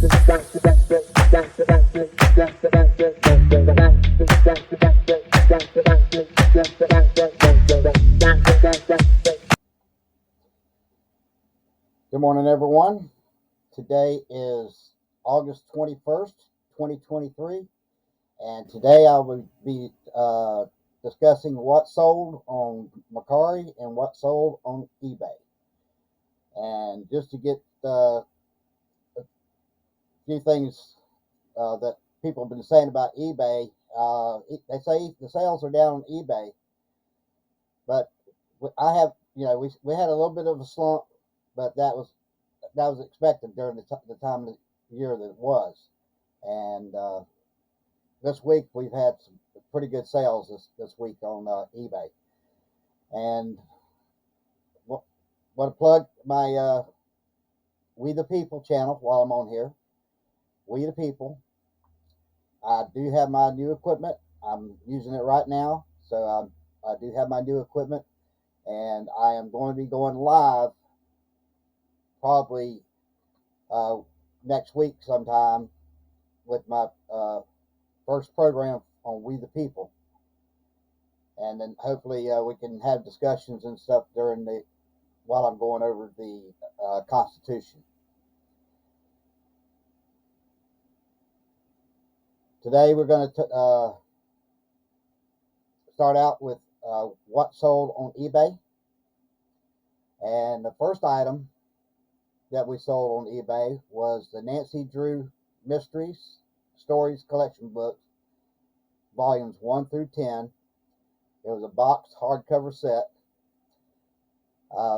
Good morning, everyone. Today is August 21st, 2023, and today I will be discussing what sold on Mercari and what sold on eBay. And just to get a few things that people have been saying about eBay, they say the sales are down on eBay, but I have, we had a little bit of a slump, but that was expected during the time of the year that it was. And this week we've had some pretty good sales this week on eBay. And want to plug my We the People channel while I'm on here. We the People. I do have my new equipment. I'm using it right now, so I do have my new equipment, and I am going to be going live probably next week sometime with my first program on We the People, and then hopefully we can have discussions and stuff while I'm going over the Constitution. Today we're going to start out with what sold on eBay, and the first item that we sold on eBay was the Nancy Drew Mysteries Stories Collection Books, volumes 1 through 10. It was a boxed hardcover set.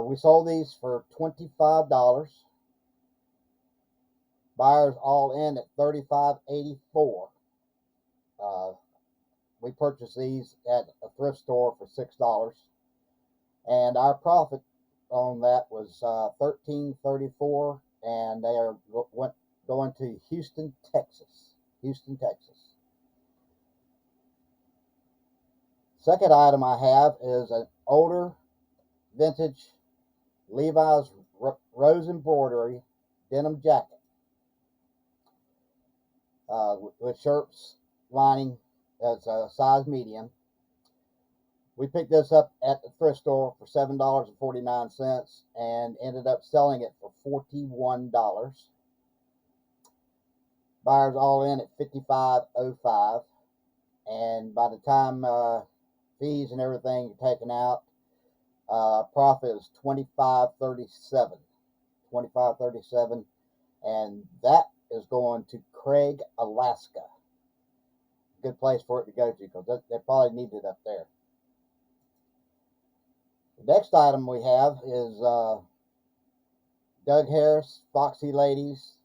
We sold these for $25. Buyers all in at $35.84. We purchased these at a thrift store for $6, and our profit on that was $13.34, and they are going to Houston, Texas. Second item I have is an older vintage Levi's rose embroidery denim jacket with shirts lining as a size medium. We picked this up at the thrift store for $7.49 and ended up selling it for $41. Buyers all in at $55.05, and by the time fees and everything are taken out, profit is $25.37, and that is going to Craig, Alaska. Good place for it to go to, because they probably need it up there. The next item we have is Doug Harris Foxy Ladies.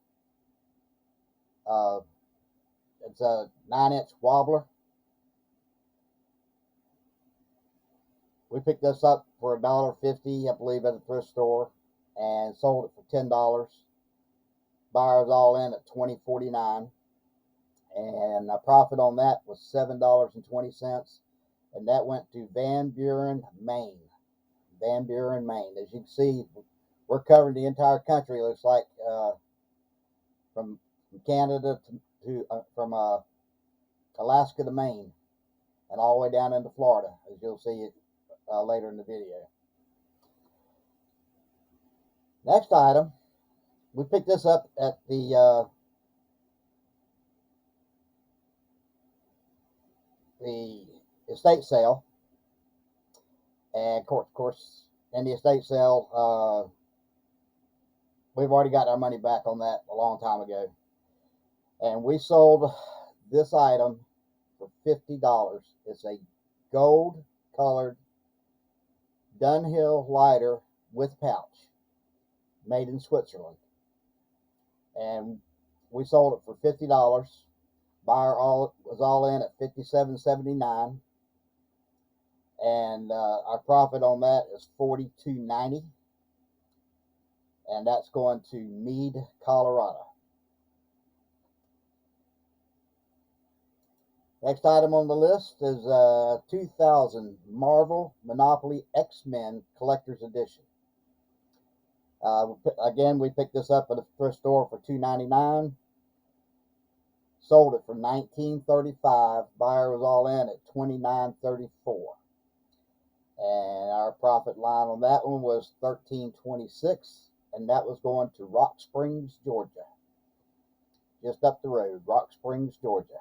It's a 9-inch wobbler. We picked this up for $1.50, I believe, at a thrift store, and sold it for $10. Buyers all in at $20.49, and a profit on that was $7.20, and that went to Van Buren, Maine. As you can see, we're covering the entire country. It looks like from Canada from Alaska to Maine, and all the way down into Florida, as you'll see it later in the video. Next item, we picked this up at the estate sale, and of course in the estate sale we've already got our money back on that a long time ago, and we sold this item for $50. It's a gold colored Dunhill lighter with pouch, made in Switzerland, and we sold it for $50. Buyer was all in at $57.79, and our profit on that is $42.90, and that's going to Meade, Colorado. Next item on the list is 2000 Marvel Monopoly X-Men Collector's Edition. Again, we picked this up at a thrift store for $2.99, Sold it for $19.35. Buyer was all in at $29.34. And our profit line on that one was $13.26, and that was going to Rock Springs, Georgia. Just up the road, Rock Springs, Georgia.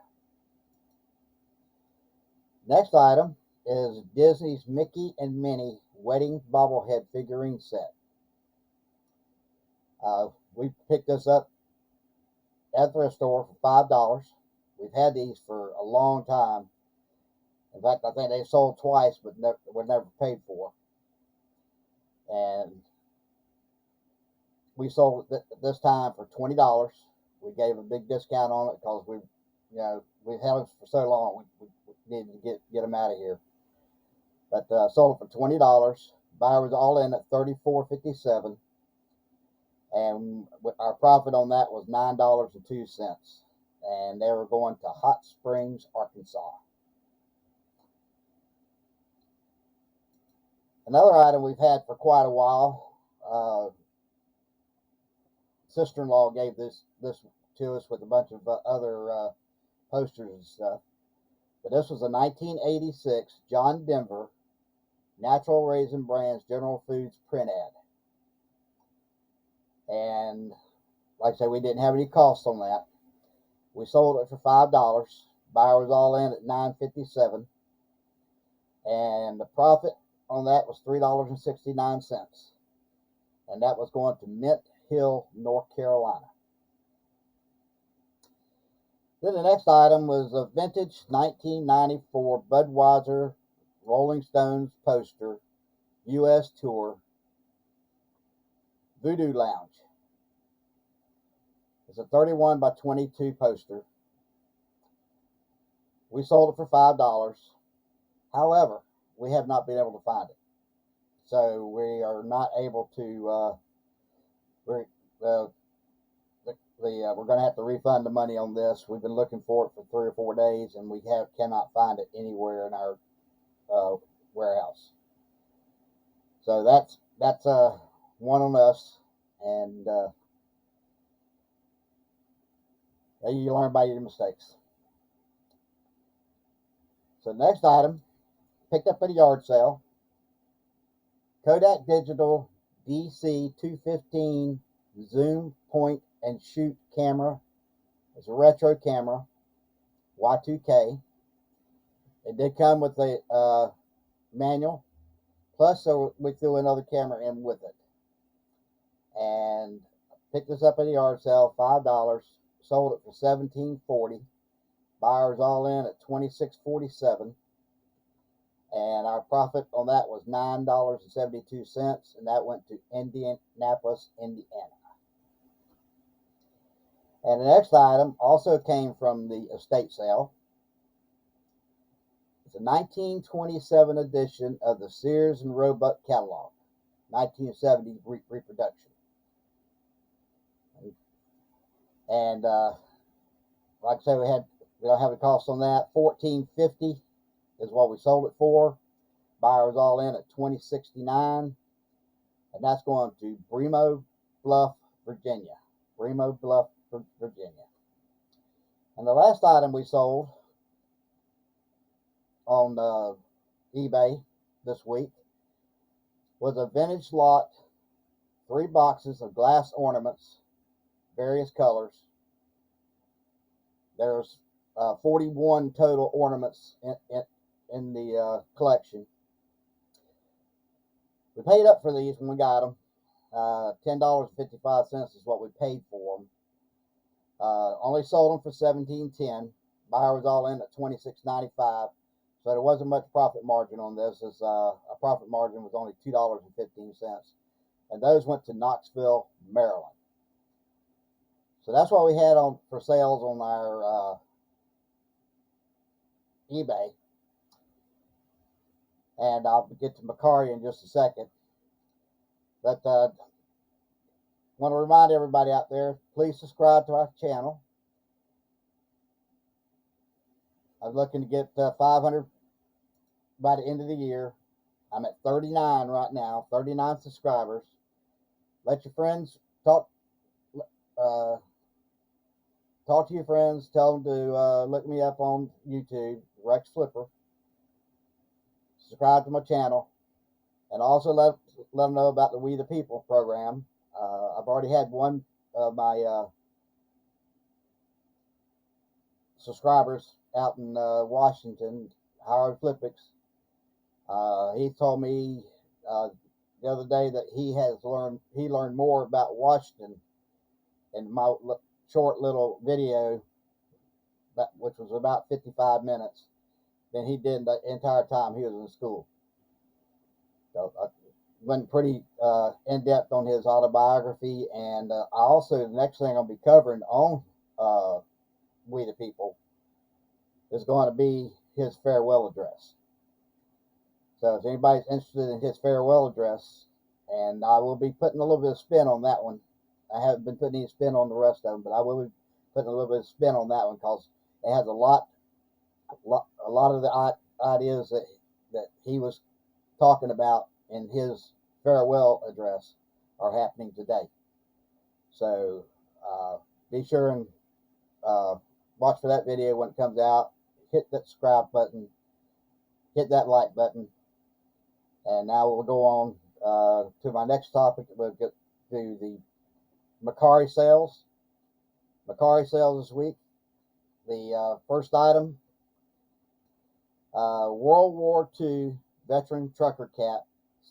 Next item is Disney's Mickey and Minnie Wedding Bobblehead Figurine Set. We picked this up at the thrift store for $5. We've had these for a long time. In fact, I think they sold twice, but were never paid for. And we sold it this time for $20. We gave a big discount on it because we held them for so long. We needed to get them out of here. But sold it for $20. Buyer was all in at $34.57, and our profit on that was $9.02. And they were going to Hot Springs, Arkansas. Another item we've had for quite a while. Sister-in-law gave this to us with a bunch of other posters and stuff. But this was a 1986 John Denver Natural Raisin Brands General Foods print ad. And like I said, we didn't have any costs on that. We sold it for $5. Buyer was all in at $9.57. And the profit on that was $3.69. And that was going to Mint Hill, North Carolina. Then the next item was a vintage 1994 Budweiser Rolling Stones poster, U.S. tour, Voodoo Lounge. It's a 31 by 22 poster. We sold it for $5. However, we have not been able to find it. So we are not able to, we're going to have to refund the money on this. We've been looking for it for 3 or 4 days, and we cannot find it anywhere in our warehouse. So that's one on us, and you learn by your mistakes. So next item, picked up at a yard sale, Kodak Digital DC-215 zoom point and shoot camera. It's a retro camera, Y2K. It did come with a manual, plus so we threw another camera in with it. And picked this up at a yard sale, $5. Sold it for $17.40. Buyers all in at $26.47. And our profit on that was $9.72, and that went to Indianapolis, Indiana. And the next item also came from the estate sale. It's a 1927 edition of the Sears and Roebuck catalog, 1970 reproduction. And like I said, we don't have a cost on that. $14.50 is what we sold it for. Buyer was all in at $20.69, and that's going to Bremo Bluff, Virginia. Bremo Bluff, Virginia. And the last item we sold on eBay this week was a vintage lot, 3 boxes of glass ornaments, various colors. There's 41 total ornaments in the collection. We paid up for these when we got them. $10.55 is what we paid for them. Only sold them for $17.10. Buyer was all in at $26.95. So there wasn't much profit margin on this. As a profit margin was only $2.15, and those went to Knoxville, Maryland. So that's what we had on for sales on our eBay. And I'll get to Macari in just a second. But want to remind everybody out there, please subscribe to our channel. I'm looking to get 500 by the end of the year. I'm at 39 right now, 39 subscribers. Let your friends talk talk to your friends. Tell them to look me up on YouTube, Rex Flipper. Subscribe to my channel, and also let them know about the We the People program. I've already had one of my subscribers out in Washington, Howard Flippix. He told me the other day that he learned more about Washington in my short little video, which was about 55 minutes, than he did the entire time he was in school. So I went pretty in depth on his autobiography, and I also, the next thing I'll be covering on We the People is going to be his farewell address. So if anybody's interested in his farewell address, and I will be putting a little bit of spin on that one. I haven't been putting any spin on the rest of them, but I will be putting a little bit of spin on that one because it has a lot of the ideas that he was talking about in his farewell address are happening today. So be sure and watch for that video when it comes out. Hit that subscribe button, hit that like button, and now we'll go on to my next topic. We'll get to the Mercari sales. Mercari sales this week. The first item, World War II veteran trucker cap,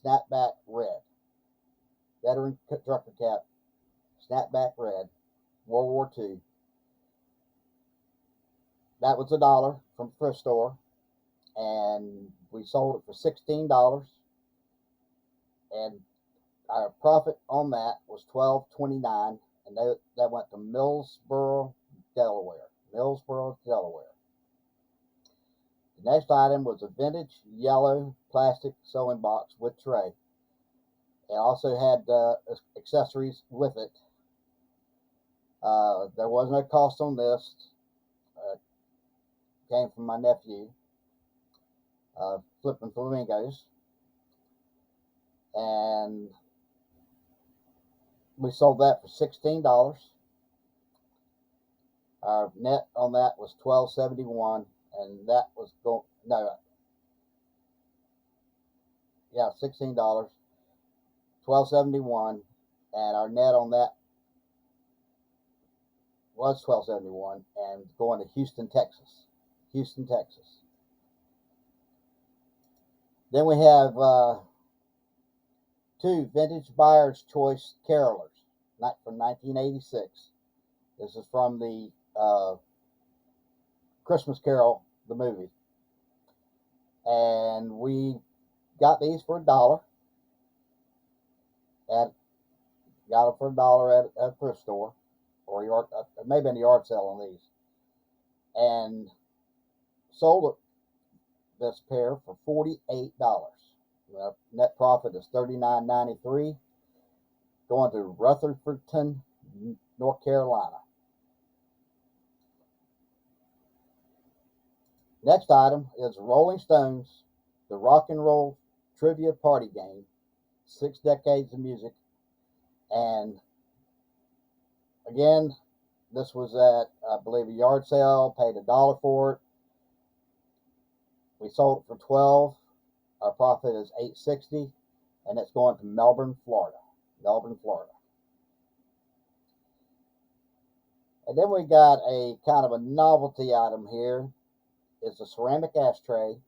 snapback red. Veteran trucker cap, snapback red, World War II. That was $1 from thrift store, and we sold it for $16, and our profit on that was $12.29, and that went to Millsboro, Delaware. Millsboro, Delaware. The next item was a vintage yellow plastic sewing box with tray. It also had accessories with it. There was no cost on this. Came from my nephew, flipping flamingos, and we sold that for $16. Our net on that was $12.71, and that was $16, $12.71, and our net on that was $12.71, and going to Houston, Texas. Houston, Texas. Then we have two vintage Buyer's Choice carolers, from 1986. This is from the Christmas Carol, the movie. And we got these for $1. Got them for $1 at a thrift store, or maybe in a yard sale on these. And sold this pair for $48. Our net profit is $39.93, going to Rutherfordton, North Carolina. Next item is Rolling Stones, the Rock and Roll Trivia Party Game, 6 decades of music. And again, this was at, I believe, a yard sale, paid $1 for it. We sold it for $12. Our profit is $8.60, and it's going to Melbourne, Florida. Melbourne, Florida. And then we got a kind of a novelty item here. It's a ceramic ashtray,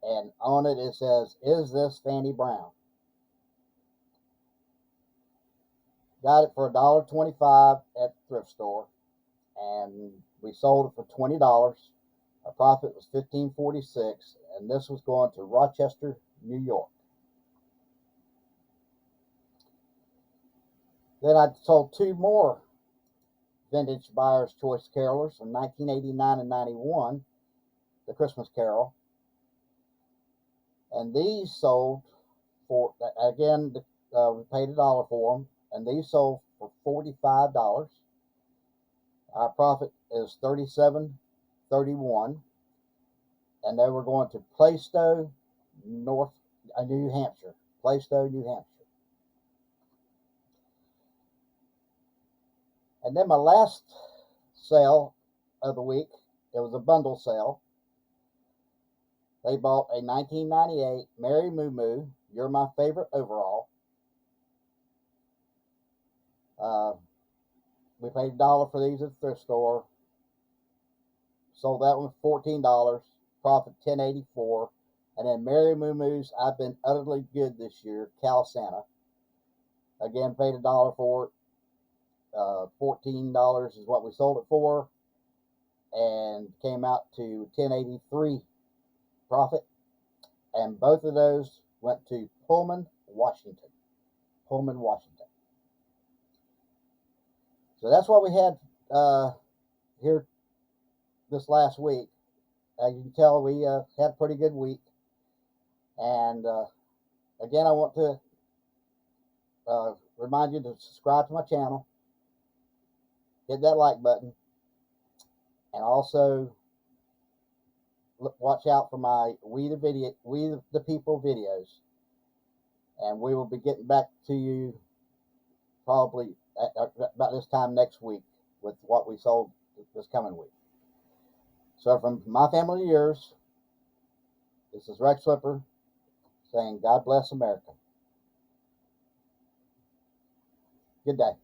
and on it it says, "Is this Fanny Brown?" Got it for $1.25 at the thrift store, and we sold it for $20. Our profit was $15.46, and this was going to Rochester, New York. Then I sold two more vintage Buyer's Choice carolers from 1989 and 91, the Christmas Carol. And these sold for, again, we paid $1 for them, and these sold for $45. Our profit is $37.31, and they were going to Plaistow, New Hampshire. Plaistow, New Hampshire. And then my last sale of the week. It was a bundle sale. They bought a 1998 Mary Moo Moo, You're My Favorite overall. We paid $1 for these at the thrift store. Sold that one for $14. Profit $10.84. And then Mary Moo Moo's I've Been Utterly Good This Year, Cal Santa. Again, paid $1 for it. $14 is what we sold it for, and came out to $10.83 profit. And both of those went to Pullman, Washington. Pullman, Washington. So that's what we had here this last week. As you can tell, we had a pretty good week. And again, I want to remind you to subscribe to my channel. Hit that like button. And also watch out for my We the People videos. And we will be getting back to you probably about this time next week with what we sold this coming week. So from my family to yours, this is Rex Flipper saying God bless America. Good day.